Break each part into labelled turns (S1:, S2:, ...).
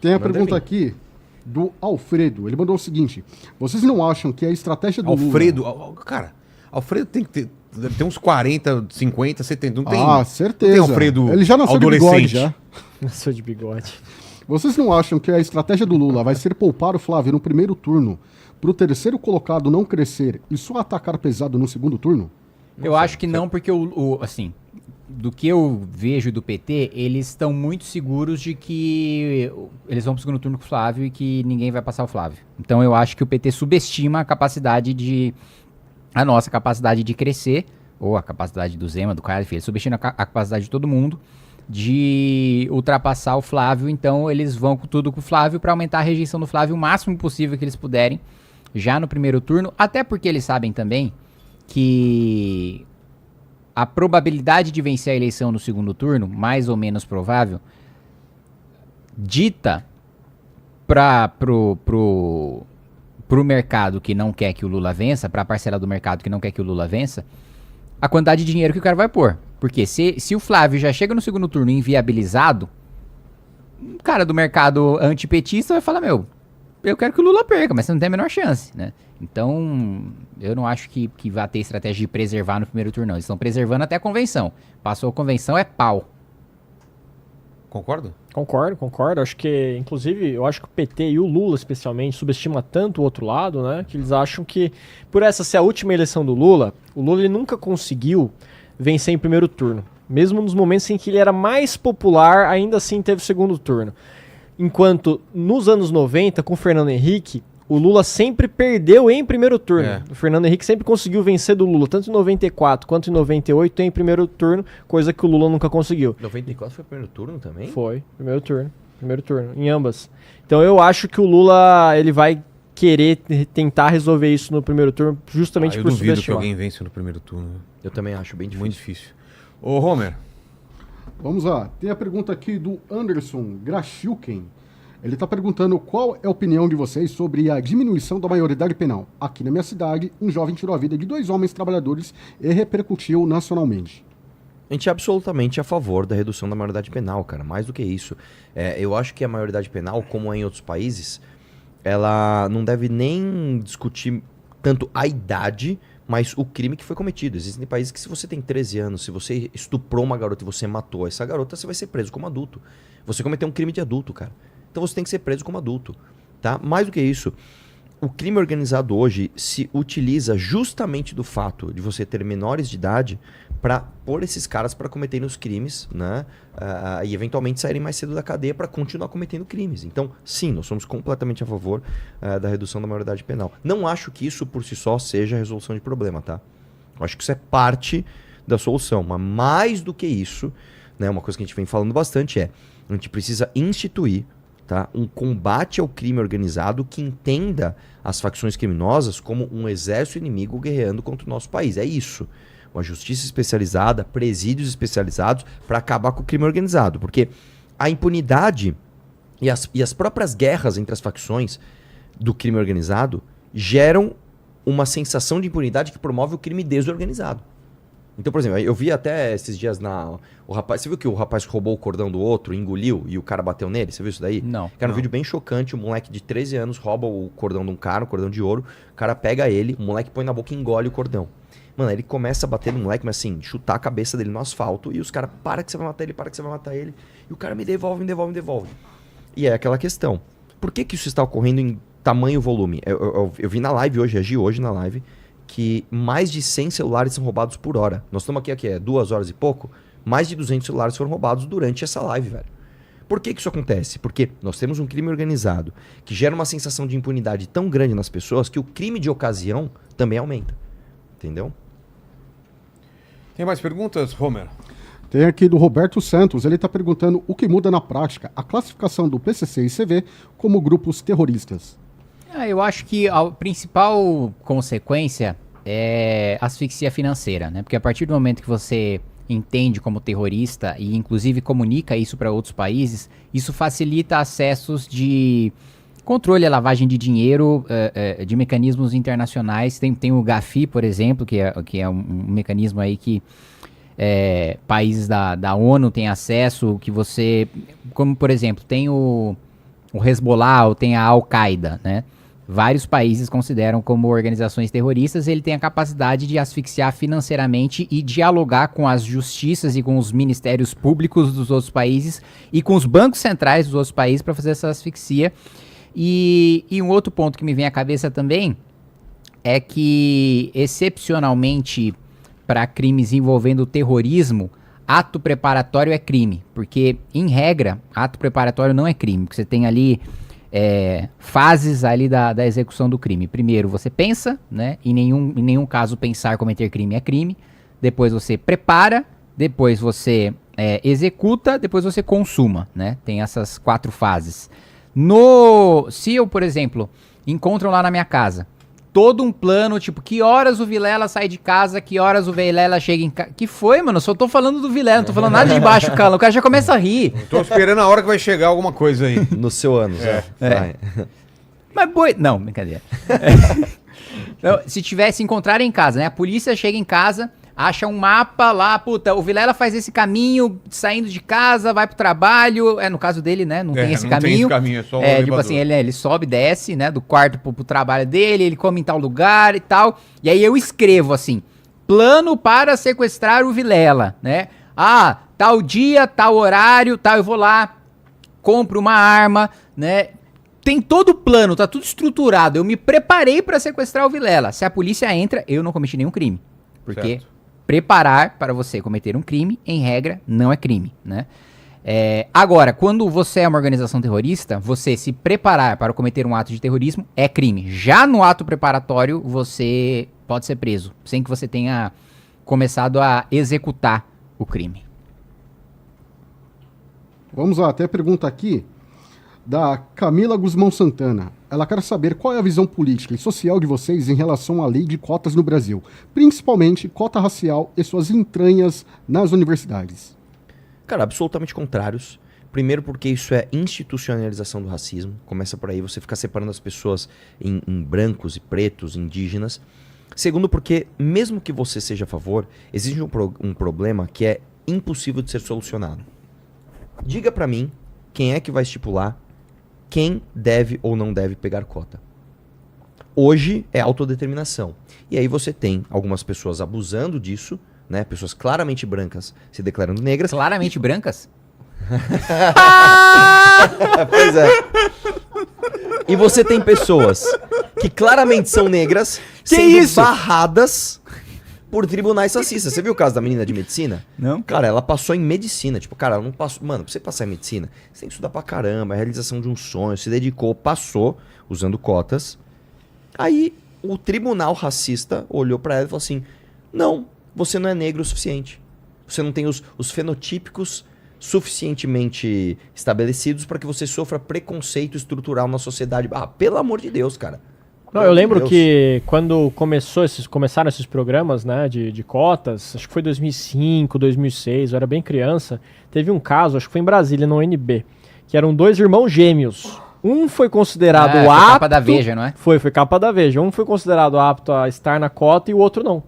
S1: Tem a
S2: Manda
S1: pergunta
S2: vir.
S1: aqui do Alfredo. Ele mandou o seguinte: vocês não acham que a estratégia do
S3: Alfredo,
S1: Lula...
S3: cara, Alfredo tem que ter. Deve ter uns 40, 50, 70. Não tem.
S1: certeza.
S3: Não tem Alfredo
S1: Ele já nasceu de bigode,
S3: adolescente.
S1: já.
S4: Nasceu de bigode.
S1: Vocês não acham que a estratégia do Lula vai ser poupar o Flávio no primeiro turno, pro terceiro colocado não crescer e só atacar pesado no segundo turno?
S5: Eu acho que não, porque assim, do que eu vejo do PT, eles estão muito seguros de que eles vão pro segundo turno com o Flávio e que ninguém vai passar o Flávio. Então eu acho que o PT subestima a nossa capacidade de crescer, ou a capacidade do Zema, do Caio, ele subestima a capacidade de todo mundo de ultrapassar o Flávio. Então eles vão com tudo com o Flávio para aumentar a rejeição do Flávio o máximo possível que eles puderem, já no primeiro turno, até porque eles sabem também que a probabilidade de vencer a eleição no segundo turno, mais ou menos provável, dita pro mercado que não quer que o Lula vença, pra parcela do mercado que não quer que o Lula vença, a quantidade de dinheiro que o cara vai pôr. Porque se o Flávio já chega no segundo turno inviabilizado, o cara do mercado antipetista vai falar, eu quero que o Lula perca, mas você não tem a menor chance, né? Então, eu não acho que vai ter estratégia de preservar no primeiro turno, não. Eles estão preservando até a convenção. Passou a convenção, é pau.
S3: Concordo?
S4: Concordo. Acho que, inclusive, eu acho que o PT e o Lula, especialmente, subestima tanto o outro lado, né? Que eles acham que, por essa ser a última eleição do Lula, o Lula ele nunca conseguiu vencer em primeiro turno. Mesmo nos momentos em que ele era mais popular, ainda assim teve segundo turno. Enquanto nos anos 90, com o Fernando Henrique, o Lula sempre perdeu em primeiro turno. O Fernando Henrique sempre conseguiu vencer do Lula, tanto em 94 quanto em 98 em primeiro turno, coisa que o Lula nunca conseguiu.
S2: 94 foi o primeiro turno também?
S4: Foi, primeiro turno, em ambas. Então eu acho que o Lula, ele vai querer tentar resolver isso no primeiro turno, justamente
S3: eu
S4: por
S3: duvido que
S4: subestimar.
S3: alguém vence no primeiro turno.
S2: Eu também acho bem difícil.
S3: Muito difícil. Ô, Homer.
S1: Vamos lá. Tem a pergunta aqui do Anderson Grachilken. Ele está perguntando qual é a opinião de vocês sobre a diminuição da maioridade penal. Aqui na minha cidade, um jovem tirou a vida de 2 homens trabalhadores e repercutiu nacionalmente.
S2: A gente é absolutamente a favor da redução da maioridade penal, cara. Mais do que isso. Eu acho que a maioridade penal, como é em outros países, ela não deve nem discutir tanto a idade, mas o crime que foi cometido. Existem países que se você tem 13 anos, se você estuprou uma garota e você matou essa garota, você vai ser preso como adulto. Você cometeu um crime de adulto, cara. Então você tem que ser preso como adulto, tá? Mais do que isso, o crime organizado hoje se utiliza justamente do fato de você ter menores de idade para pôr esses caras para cometerem os crimes, né? E eventualmente saírem mais cedo da cadeia para continuar cometendo crimes. Então, sim, nós somos completamente a favor da redução da maioridade penal. Não acho que isso por si só seja a resolução de problema, tá? Eu acho que isso é parte da solução, mas mais do que isso, né? Uma coisa que a gente vem falando bastante a gente precisa instituir, tá, um combate ao crime organizado que entenda as facções criminosas como um exército inimigo guerreando contra o nosso país. É isso. Uma justiça especializada, presídios especializados para acabar com o crime organizado. Porque a impunidade e as próprias guerras entre as facções do crime organizado geram uma sensação de impunidade que promove o crime desorganizado. Então, por exemplo, eu vi até esses dias o rapaz, você viu que o rapaz roubou o cordão do outro, engoliu e o cara bateu nele? Você viu isso daí?
S5: Não.
S2: Cara, um vídeo bem chocante, o moleque de 13 anos rouba o cordão de um cara, um cordão de ouro, o cara pega ele, o moleque põe na boca e engole o cordão. Mano, aí ele começa a bater no moleque, mas assim, chutar a cabeça dele no asfalto e os caras, para que você vai matar ele, para que você vai matar ele. E o cara me devolve. E é aquela questão, por que isso está ocorrendo em tamanho volume? Eu vi na live hoje, agi hoje na live, que mais de 100 celulares são roubados por hora. Nós estamos aqui 2 horas e pouco, mais de 200 celulares foram roubados durante essa live, velho. Por que isso acontece? Porque nós temos um crime organizado que gera uma sensação de impunidade tão grande nas pessoas que o crime de ocasião também aumenta. Entendeu?
S3: Tem mais perguntas, Homer?
S1: Tem aqui do Roberto Santos. Ele está perguntando o que muda na prática a classificação do PCC e CV como grupos terroristas.
S5: Eu acho que a principal consequência é asfixia financeira, né? Porque a partir do momento que você entende como terrorista e inclusive comunica isso para outros países, isso facilita acessos de controle à lavagem de dinheiro de mecanismos internacionais. Tem o GAFI, por exemplo, que é um mecanismo aí que países da ONU têm acesso, que você... Como, por exemplo, tem o o Hezbollah ou tem a Al-Qaeda, né? Vários países consideram como organizações terroristas. Ele tem a capacidade de asfixiar financeiramente e dialogar com as justiças e com os ministérios públicos dos outros países e com os bancos centrais dos outros países para fazer essa asfixia. E um outro ponto que me vem à cabeça também é que, excepcionalmente, para crimes envolvendo terrorismo, ato preparatório é crime. Porque, em regra, ato preparatório não é crime. Porque você tem ali fases ali da execução do crime. Primeiro, você pensa, né? Em nenhum caso pensar cometer crime é crime. Depois você prepara. Depois você executa. Depois você consuma, né? Tem essas 4 fases. Se eu, por exemplo, encontro lá na minha casa todo um plano, tipo, que horas o Vilela sai de casa, que horas o Vilela chega em casa. Que foi, mano? Só tô falando do Vilela, não tô falando nada de baixo, cara. O cara já começa a rir.
S3: Tô esperando a hora que vai chegar alguma coisa aí.
S2: No seu ano, Zé.
S5: Mas não, brincadeira. Então, se encontrarem em casa, né? A polícia chega em casa, acha um mapa lá, puta, o Vilela faz esse caminho, saindo de casa, vai pro trabalho. No caso dele, né? Não tem esse caminho.
S3: Tem esse caminho, é só
S5: tipo assim, ele sobe, desce, né? Do quarto pro trabalho dele, ele come em tal lugar e tal. E aí eu escrevo assim, plano para sequestrar o Vilela, né? Ah, tal dia, tal horário, tal, eu vou lá, compro uma arma, né? Tem todo o plano, tá tudo estruturado. Eu me preparei para sequestrar o Vilela. Se a polícia entra, eu não cometi nenhum crime. Porque preparar para você cometer um crime, em regra, não é crime, né? Agora, quando você é uma organização terrorista, você se preparar para cometer um ato de terrorismo é crime. Já no ato preparatório, você pode ser preso, sem que você tenha começado a executar o crime.
S1: Vamos lá, tem a pergunta aqui da Camila Guzmão Santana. Ela quer saber qual é a visão política e social de vocês em relação à lei de cotas no Brasil, principalmente cota racial e suas entranhas nas universidades.
S2: Cara, absolutamente contrários. Primeiro porque isso é institucionalização do racismo. Começa por aí, você fica separando as pessoas em brancos e pretos, indígenas. Segundo porque, mesmo que você seja a favor, existe um problema que é impossível de ser solucionado. Diga pra mim quem é que vai estipular quem deve ou não deve pegar cota. Hoje é autodeterminação. E aí você tem algumas pessoas abusando disso, né? Pessoas claramente brancas se declarando negras.
S5: Claramente brancas?
S2: Pois é. E você tem pessoas que claramente são negras sendo barradas por tribunais racistas. Você viu o caso da menina de medicina?
S5: Não.
S2: Cara, ela passou em medicina. Tipo, cara, ela não passou. Mano, pra você passar em medicina, você tem que estudar pra caramba, a realização de um sonho, se dedicou, passou, usando cotas. Aí o tribunal racista olhou pra ela e falou assim: não, você não é negro o suficiente. Você não tem os fenotípicos suficientemente estabelecidos para que você sofra preconceito estrutural na sociedade. Ah, pelo amor de Deus, cara.
S4: Não, eu lembro que quando começaram esses programas, né, de cotas, acho que foi 2005, 2006, eu era bem criança, teve um caso, acho que foi em Brasília, no UNB, que eram 2 irmãos gêmeos. Um foi considerado apto...
S5: Foi capa da Veja, não é?
S4: Foi capa da Veja. Um foi considerado apto a estar na cota e o outro não.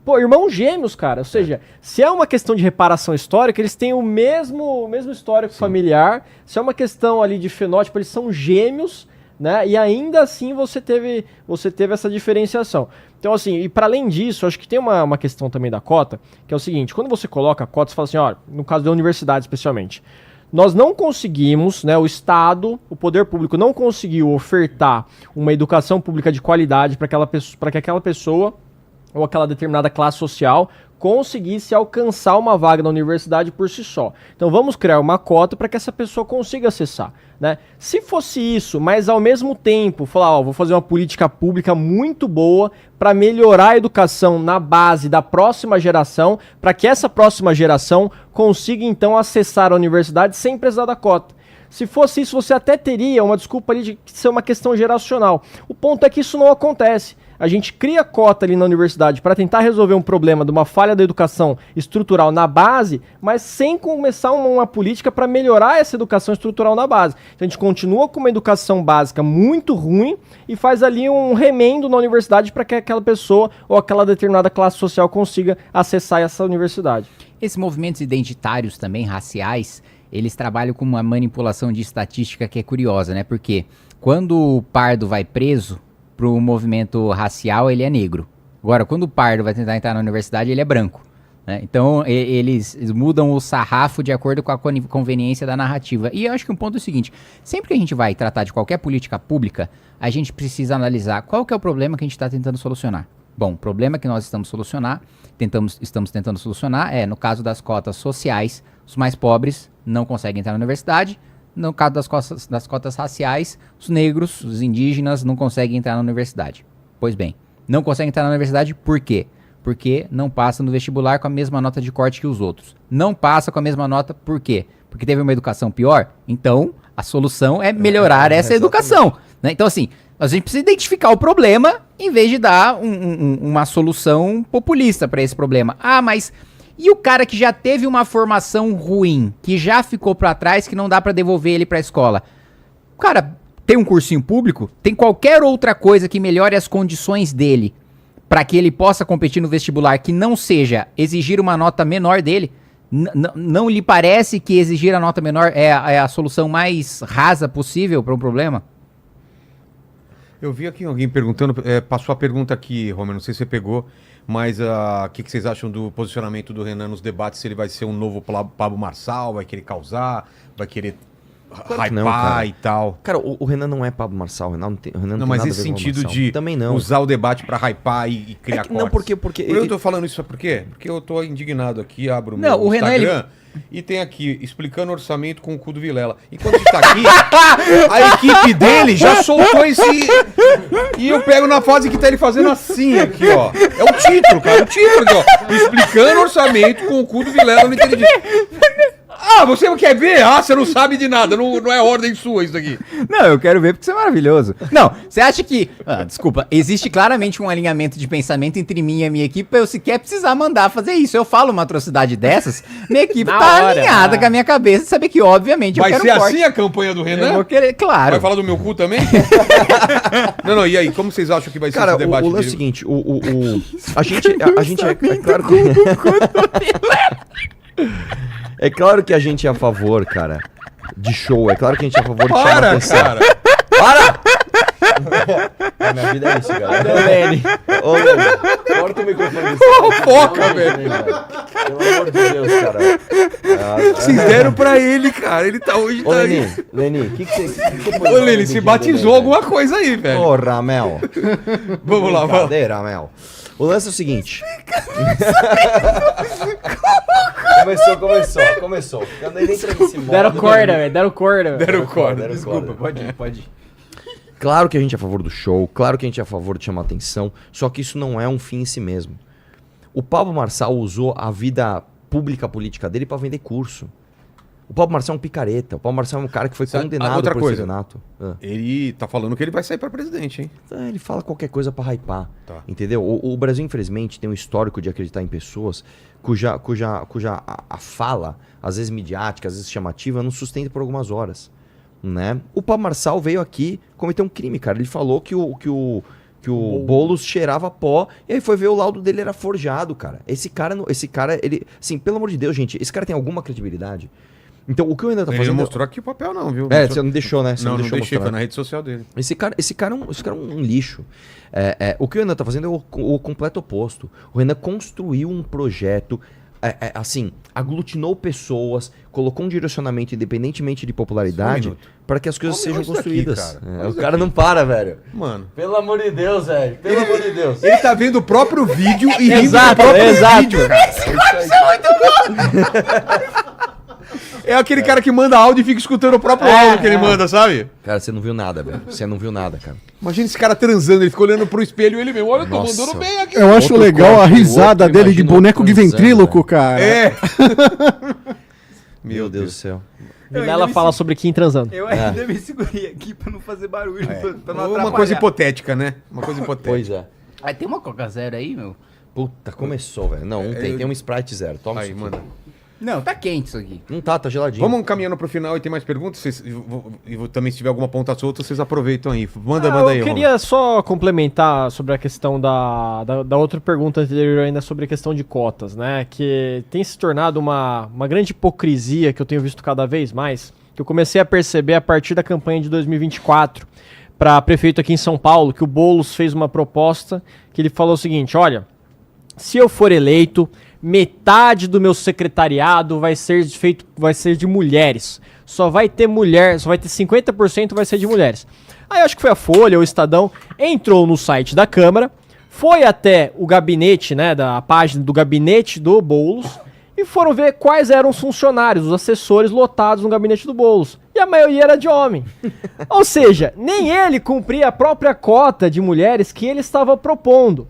S4: Pô, irmãos gêmeos, cara. Ou seja, se é uma questão de reparação histórica, eles têm o mesmo histórico familiar. Se é uma questão ali de fenótipo, eles são gêmeos, né? E ainda assim você teve essa diferenciação. Então, assim, e para além disso, acho que tem uma questão também da cota, que é o seguinte: quando você coloca a cota, você fala assim, ó, no caso da universidade especialmente, nós não conseguimos, né, o Estado, o poder público não conseguiu ofertar uma educação pública de qualidade para que aquela pessoa ou aquela determinada classe social conseguisse alcançar uma vaga na universidade por si só. Então vamos criar uma cota para que essa pessoa consiga acessar, né? Se fosse isso, mas ao mesmo tempo falar, ó, vou fazer uma política pública muito boa para melhorar a educação na base da próxima geração, para que essa próxima geração consiga então acessar a universidade sem precisar da cota. Se fosse isso, você até teria uma desculpa ali de ser uma questão geracional. O ponto é que isso não acontece. A gente cria cota ali na universidade para tentar resolver um problema de uma falha da educação estrutural na base, mas sem começar uma política para melhorar essa educação estrutural na base. Então a gente continua com uma educação básica muito ruim e faz ali um remendo na universidade para que aquela pessoa ou aquela determinada classe social consiga acessar essa universidade.
S5: Esses movimentos identitários também, raciais, eles trabalham com uma manipulação de estatística que é curiosa, né? Porque quando o pardo vai preso pro movimento racial, ele é negro. Agora, quando o pardo vai tentar entrar na universidade, ele é branco. Né? Então, eles mudam o sarrafo de acordo com a conveniência da narrativa. E eu acho que um ponto é o seguinte, sempre que a gente vai tratar de qualquer política pública, a gente precisa analisar qual que é o problema que a gente está tentando solucionar. Bom, o problema que nós estamos tentando solucionar é, no caso das cotas sociais, os mais pobres não conseguem entrar na universidade. No caso das cotas raciais, os negros, os indígenas não conseguem entrar na universidade. Pois bem, não conseguem entrar na universidade por quê? Porque não passa no vestibular com a mesma nota de corte que os outros. Não passa com a mesma nota por quê? Porque teve uma educação pior? Então, a solução é melhorar essa educação. Né? Então, assim, a gente precisa identificar o problema em vez de dar uma solução populista para esse problema. Ah, mas e o cara que já teve uma formação ruim, que já ficou para trás, que não dá para devolver ele para a escola? O cara tem um cursinho público, tem qualquer outra coisa que melhore as condições dele para que ele possa competir no vestibular, que não seja exigir uma nota menor dele. Não lhe parece que exigir a nota menor é a solução mais rasa possível para um problema?
S3: Eu vi aqui alguém perguntando, passou a pergunta aqui, Romer, não sei se você pegou, mas o que vocês acham do posicionamento do Renan nos debates, se ele vai ser um novo Pablo Marçal, vai querer causar, vai querer hypar
S2: não, cara.
S3: e tal.
S2: Cara, o Renan não é Pablo Marçal, o Renan não tem
S3: Não, mas
S2: nada
S3: esse
S2: a ver com o
S3: sentido
S2: Marçal.
S3: de
S2: Também não.
S3: usar o debate pra hypar e criar
S2: Não, porque
S3: Eu tô falando isso, sabe por quê? Porque eu tô indignado aqui, abro o
S5: Não,
S3: meu
S5: o Renan,
S3: Instagram e tem aqui, explicando orçamento com o cu do Vilela. Enquanto a gente tá aqui, a equipe dele já soltou esse... E eu pego na fase que tá ele fazendo assim aqui, ó. É o título, cara, o título aqui, ó. Explicando orçamento com o cu do Vilela no Inteligente. Ah, você quer ver? Ah, você não sabe de nada, não é ordem sua isso aqui.
S5: Não, eu quero ver porque isso é maravilhoso. Não, você acha que... desculpa, existe claramente um alinhamento de pensamento entre mim e a minha equipe pra eu sequer precisar mandar fazer isso. Eu falo uma atrocidade dessas, minha equipe
S4: Na
S5: tá
S4: hora,
S5: alinhada com a minha cabeça, saber que, obviamente,
S3: Vai
S5: eu
S3: ser
S5: quero corte.
S3: assim a campanha do
S5: Eu
S3: Renan?
S5: vou querer, claro.
S3: Vai falar do meu cu também? Não, e aí, como vocês acham que vai ser
S2: Cara,
S3: esse debate
S2: o lance é o
S3: dele?
S2: seguinte, a gente é claro que... É claro que a gente é a favor, cara, de show. É claro que a gente é a favor de chamar
S3: Para,
S2: atenção.
S3: cara!
S2: A minha vida é isso, cara.
S4: Ô, Lenny.
S2: Ô, Lenny, corta o microfone desse
S3: Foca, velho!
S2: Pelo amor de Deus, cara.
S3: Vocês deram pra ele, cara. Ele tá hoje...
S2: Ô,
S3: tá
S2: Lenny, o que você...
S3: Ô, Leni, se batizou alguma coisa aí, velho.
S2: Porra, Mel.
S3: Vamos lá, vamos.
S2: Brincadeira, Mel. O lance é o seguinte. Começou. Eu nem entrei nesse modo.
S4: Deram corda, velho. Deram corda.
S3: Deram corda.
S2: Desculpa,
S5: Pode ir.
S2: Claro que a gente é a favor do show, claro que a gente é a favor de chamar atenção, só que isso não é um fim em si mesmo. O Pablo Marçal usou a vida pública política dele pra vender curso. O Pablo Marçal é um picareta. O Pablo Marçal é um cara que foi condenado
S3: outra
S2: por
S3: coisa.
S2: estelionato.
S3: Ele tá falando que ele vai sair pra presidente, hein?
S2: Ele fala qualquer coisa pra hypar,
S3: Tá.
S2: entendeu? O Brasil, infelizmente, tem um histórico de acreditar em pessoas cuja a fala, às vezes midiática, às vezes chamativa, não sustenta por algumas horas, né? O Pablo Marçal veio aqui cometer um crime, cara. Ele falou que o Boulos cheirava pó, e aí foi ver o laudo dele era forjado, cara. Esse cara, ele... Assim, pelo amor de Deus, gente, esse cara tem alguma credibilidade? Então, o que o Renan tá
S3: Ele
S2: fazendo...
S3: não mostrou aqui o papel, não, viu?
S2: É,
S3: Mostrou-
S2: você não deixou, né? Você
S3: Não
S2: deixou
S3: deixei,
S2: mostrar.
S3: foi na rede social dele.
S2: Esse cara é um lixo. O que o Renan tá fazendo é o completo oposto. O Renan construiu um projeto, assim, aglutinou pessoas, colocou um direcionamento independentemente de popularidade
S3: Só um minuto.
S2: para que as coisas
S3: Olha
S2: sejam
S3: isso daqui,
S2: construídas.
S3: cara. Olha
S2: O
S3: isso
S2: cara
S3: daqui.
S2: não para, velho.
S3: Mano.
S2: Pelo amor de Deus, velho. Pelo amor de Deus.
S3: Ele tá vendo o próprio vídeo e rindo do
S4: Exato,
S3: próprio
S4: exato.
S3: vídeo, cara. É aquele cara que manda áudio e fica escutando o próprio áudio que ele manda, sabe?
S2: Cara, você não viu nada, velho. Você não viu nada, cara.
S3: Imagina esse cara transando, ele fica olhando pro espelho e ele mesmo. Olha, eu tô
S2: Nossa.
S3: mandando bem aqui.
S1: Eu acho
S2: Outro
S1: legal a
S2: corte,
S1: risada
S2: outro,
S1: dele de
S2: imagina
S1: boneco de
S2: transando,
S1: ventríloco,
S2: velho.
S1: cara.
S3: É.
S2: Meu Deus do céu.
S4: Vilela fala sobre Kim transando.
S5: Eu ainda me segurei aqui pra não fazer barulho, pra não
S3: Uma
S5: atrapalhar.
S3: coisa hipotética, né? Uma coisa hipotética.
S2: Pois é.
S5: Ah, tem uma Coca Zero aí, meu?
S2: Puta, começou, velho. Não tem um Sprite zero. Toma
S3: Aí,
S2: isso aqui.
S3: manda.
S5: Não, tá quente isso aqui.
S2: Não tá geladinho.
S3: Vamos caminhando pro final e tem mais perguntas. Também, se tiver alguma ponta solta, vocês aproveitam aí. Manda aí.
S4: Eu queria só complementar sobre a questão da outra pergunta anterior ainda sobre a questão de cotas, né? Que tem se tornado uma grande hipocrisia que eu tenho visto cada vez mais, que eu comecei a perceber a partir da campanha de 2024 para prefeito aqui em São Paulo, que o Boulos fez uma proposta que ele falou o seguinte, olha, se eu for eleito, metade do meu secretariado vai ser de mulheres. Só vai ter 50% vai ser de mulheres. Aí eu acho que foi a Folha, o Estadão, entrou no site da Câmara, foi até o gabinete, né, da página do gabinete do Boulos, e foram ver quais eram os funcionários, os assessores lotados no gabinete do Boulos. E a maioria era de homem. Ou seja, nem ele cumpria a própria cota de mulheres que ele estava propondo.